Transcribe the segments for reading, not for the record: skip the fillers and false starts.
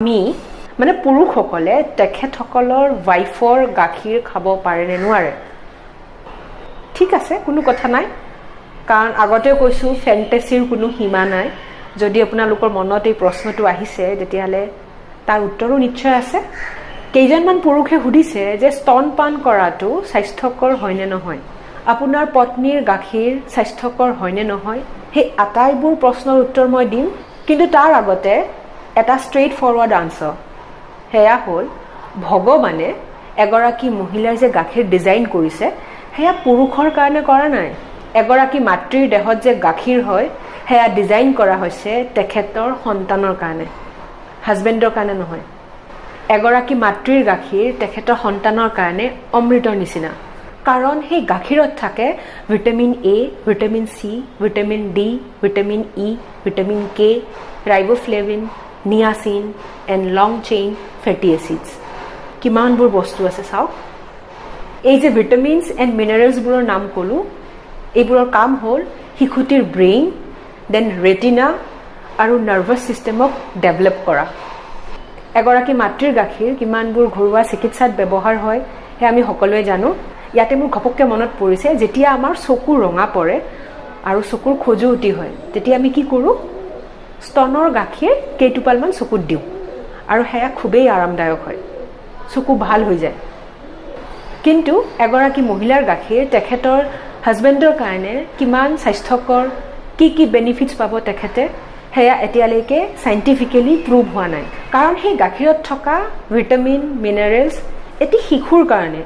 আমি মানে পুৰুষসকলে তেখেতসকলৰ ৱাইফৰ গাখীৰ খাব পাৰে নে নোৱাৰে? ঠিক আছে, কোনো কথা নাই, কাৰণ আগতে কৈছোঁ ফেণ্টেচিৰ কোনো সীমা নাই। যদি আপোনালোকৰ মনত এই প্ৰশ্নটো আহিছে তেতিয়াহ'লে তাৰ উত্তৰো নিশ্চয় আছে। কেইজনমান পুৰুষে সুধিছে যে স্তনপান কৰাটো স্বাস্থ্যকৰ হয়নে নহয়, আপোনাৰ পত্নীৰ গাখীৰ স্বাস্থ্যকৰ হয়নে নহয়। সেই আটাইবোৰ প্ৰশ্নৰ উত্তৰ মই দিম, কিন্তু তাৰ আগতে এটা ষ্ট্ৰেইট ফৰৱাৰ্ড আনচাৰ। সেয়া হ'ল ভগৱানে এগৰাকী মহিলাৰ যে গাখীৰ ডিজাইন কৰিছে সেয়া পুৰুষৰ কাৰণে কৰা নাই। এগৰাকী মাতৃৰ দেহত যে গাখীৰ হয় সেয়া ডিজাইন কৰা হৈছে তেখেতৰ সন্তানৰ কাৰণে, হাজবেণ্ডৰ কাৰণে নহয়। এগৰাকী মাতৃৰ গাখীৰ তেখেতৰ সন্তানৰ কাৰণে অমৃতৰ নিচিনা, কাৰণ সেই গাখীৰত থাকে vitamin A, vitamin C, vitamin D, vitamin E, vitamin K, riboflavin, niacin and long chain fatty acids. কিমানবোৰ বস্তু আছে চাওক। এই যে ভিটামিনছ এণ্ড মিনাৰেলছবোৰৰ নাম ক'লোঁ, এইবোৰৰ কাম হ'ল শিশুটিৰ ব্ৰেইন, দেন ৰেটিনা আৰু নাৰ্ভাছ ছিষ্টেমক ডেভেলপ কৰা। এগৰাকী মাতৃৰ গাখীৰ কিমানবোৰ ঘৰুৱা চিকিৎসাত ব্যৱহাৰ হয় সেয়া আমি সকলোৱে জানো। ইয়াতে মোৰ ঘপককৈ মনত পৰিছে, যেতিয়া আমাৰ চকু ৰঙা পৰে আৰু চকুৰ খজুৱতি হয় তেতিয়া আমি কি কৰোঁ, স্তনৰ গাখীৰ কেইটোপালমান চকুত দিওঁ আৰু সেয়া খুবেই আৰামদায়ক হয়, চকু ভাল হৈ যায়। কিন্তু এগৰাকী মহিলাৰ গাখীৰ তেখেতৰ হাজবেণ্ডৰ কাৰণে কিমান স্বাস্থ্যকৰ, কি কি বেনিফিটছ পাব তেখেতে, সেয়া এতিয়ালৈকে চাইণ্টিফিকেলি প্ৰুভ হোৱা নাই। কাৰণ সেই গাখীৰত থকা ভিটামিন, মিনাৰেলছ এটি শিশুৰ কাৰণে,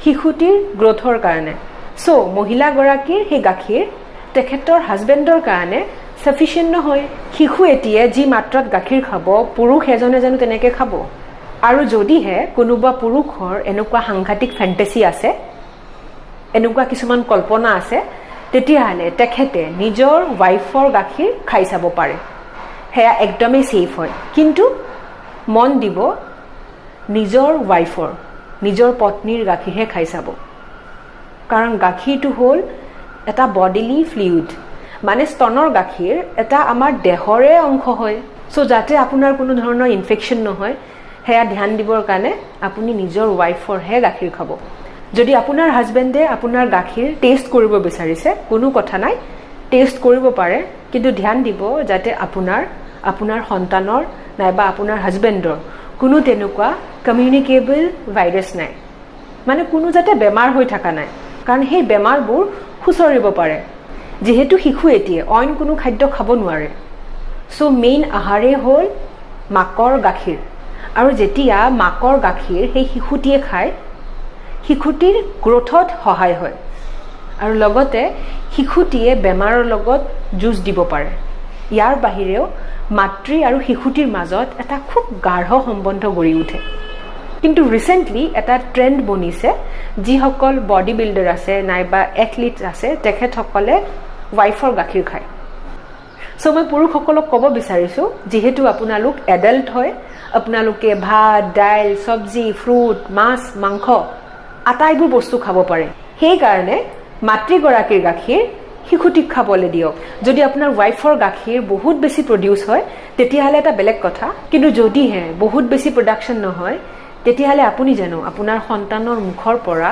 শিশুটিৰ গ্ৰ'থৰ কাৰণে। চ' মহিলাগৰাকীৰ সেই গাখীৰ তেখেতৰ হাজবেণ্ডৰ কাৰণে ছাফিচিয়েণ্ট নহয়। শিশু এটিয়ে যি মাত্ৰাত গাখীৰ খাব পুৰুষ এজনে জানো তেনেকৈ খাব? আৰু যদিহে কোনোবা পুৰুষৰ এনেকুৱা সাংঘাতিক ফেণ্টেচি আছে, এনেকুৱা কিছুমান কল্পনা আছে, তেতিয়াহ'লে তেখেতে নিজৰ ৱাইফৰ গাখীৰ খাই চাব পাৰে, সেয়া একদমেই ছেফ হয়। কিন্তু মন দিব, নিজৰ ৱাইফৰ, নিজৰ পত্নীৰ গাখীৰহে খাই চাব, কাৰণ গাখীৰটো হ'ল এটা বডিলি ফ্লুইড, মানে স্তনৰ গাখীৰ এটা আমাৰ দেহৰে অংশ হয়। চ' যাতে আপোনাৰ কোনো ধৰণৰ ইনফেকশ্যন নহয় সেয়া ধ্যান দিবৰ কাৰণে আপুনি নিজৰ ৱাইফৰহে গাখীৰ খাব। যদি আপোনাৰ হাজবেণ্ডে আপোনাৰ গাখীৰ টেষ্ট কৰিব বিচাৰিছে, কোনো কথা নাই, টেষ্ট কৰিব পাৰে, কিন্তু ধ্যান দিব যাতে আপোনাৰ সন্তানৰ নাইবা আপোনাৰ হাজবেণ্ডৰ কোনো তেনেকুৱা কমিউনিকেবল ভাইৰাছ নাই, মানে কোনো যাতে বেমাৰ হৈ থকা নাই, কাৰণ সেই বেমাৰবোৰ খুচৰিব পাৰে। যিহেতু শিশু এটিয়ে অইন কোনো খাদ্য খাব নোৱাৰে, চ' মেইন আহাৰেই হ'ল মাকৰ গাখীৰ। আৰু যেতিয়া মাকৰ গাখীৰ সেই শিশুটিয়ে খায়, শিশুটিৰ গ্ৰ'থত সহায় হয় আৰু লগতে শিশুটিয়ে বেমাৰৰ লগত যুঁজ দিব পাৰে। ইয়াৰ বাহিৰেও মাতৃ আৰু শিশুটিৰ মাজত এটা খুব গাঢ় সম্বন্ধ গঢ়ি উঠে। কিন্তু ৰিচেণ্টলি এটা ট্ৰেণ্ড বনিছে, যিসকল বডি বিল্ডাৰ আছে নাইবা এথলিটছ আছে তেখেতসকলে ৱাইফৰ গাখীৰ খায়। চ' মই পুৰুষসকলক ক'ব বিচাৰিছোঁ, যিহেতু আপোনালোক এডাল্ট হয়, আপোনালোকে ভাত, দাইল, চব্জি, ফ্ৰুট, মাছ, মাংস আটাইবোৰ বস্তু খাব পাৰে। সেইকাৰণে মাতৃগৰাকীৰ গাখীৰ শিশুটিক খাবলৈ দিয়ক। যদি আপোনাৰ ৱাইফৰ গাখীৰ বহুত বেছি প্ৰডিউচ হয় তেতিয়াহ'লে এটা বেলেগ কথা, কিন্তু যদিহে বহুত বেছি প্ৰডাকশ্যন নহয় তেতিয়াহ'লে আপুনি জানো আপোনাৰ সন্তানৰ মুখৰ পৰা